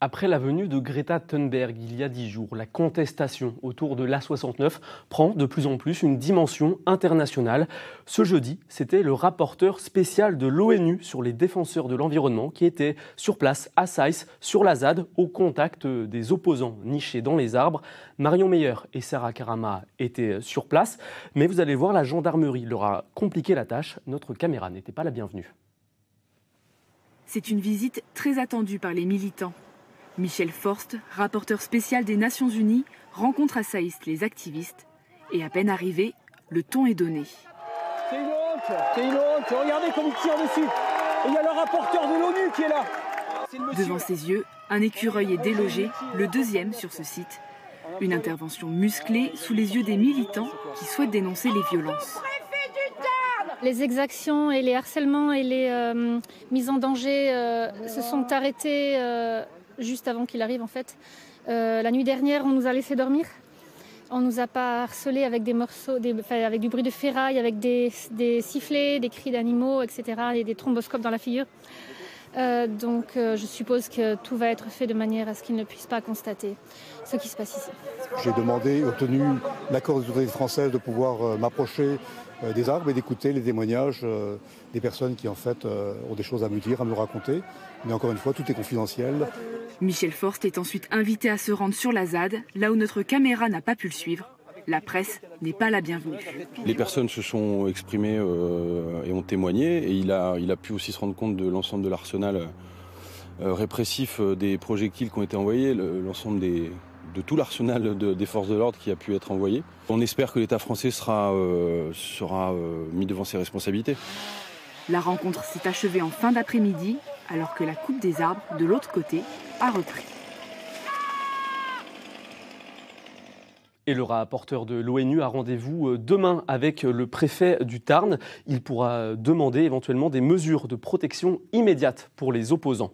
Après la venue de Greta Thunberg il y a 10 jours, la contestation autour de l'A69 prend de plus en plus une dimension internationale. Ce jeudi, c'était le rapporteur spécial de l'ONU sur les défenseurs de l'environnement qui était sur place à Saïs, sur la ZAD, au contact des opposants nichés dans les arbres. Marion Meyer et Sarah Karama étaient sur place, mais vous allez voir, la gendarmerie leur a compliqué la tâche. Notre caméra n'était pas la bienvenue. C'est une visite très attendue par les militants. Michel Forst, rapporteur spécial des Nations Unies, rencontre à Saïs les activistes. Et à peine arrivé, le ton est donné. C'est une honte, regardez comme il tire dessus. Et il y a le rapporteur de l'ONU qui est là. Devant ses yeux, un écureuil est délogé, le deuxième sur ce site. Une intervention musclée sous les yeux des militants qui souhaitent dénoncer les violences. Les exactions et les harcèlements et les mises en danger se sont arrêtés juste avant qu'il arrive en fait. La nuit dernière, on nous a laissé dormir. On nous a pas harcelés avec des morceaux, avec du bruit de ferraille, avec des sifflets, des cris d'animaux, etc. et des thromboscopes dans la figure. Donc je suppose que tout va être fait de manière à ce qu'ils ne puissent pas constater ce qui se passe ici. J'ai demandé et obtenu l'accord des autorités françaises de pouvoir m'approcher des arbres et d'écouter les témoignages des personnes qui en fait ont des choses à me dire, à me raconter. Mais encore une fois, tout est confidentiel. Michel Forst est ensuite invité à se rendre sur la ZAD, là où notre caméra n'a pas pu le suivre. La presse n'est pas la bienvenue. Les personnes se sont exprimées et ont témoigné, et il a pu aussi se rendre compte de l'ensemble de l'arsenal répressif des projectiles qui ont été envoyés, l'ensemble de tout l'arsenal des forces de l'ordre qui a pu être envoyé. On espère que l'État français sera mis devant ses responsabilités. La rencontre s'est achevée en fin d'après-midi, alors que la coupe des arbres, de l'autre côté, a repris. Et le rapporteur de l'ONU a rendez-vous demain avec le préfet du Tarn. Il pourra demander éventuellement des mesures de protection immédiate pour les opposants.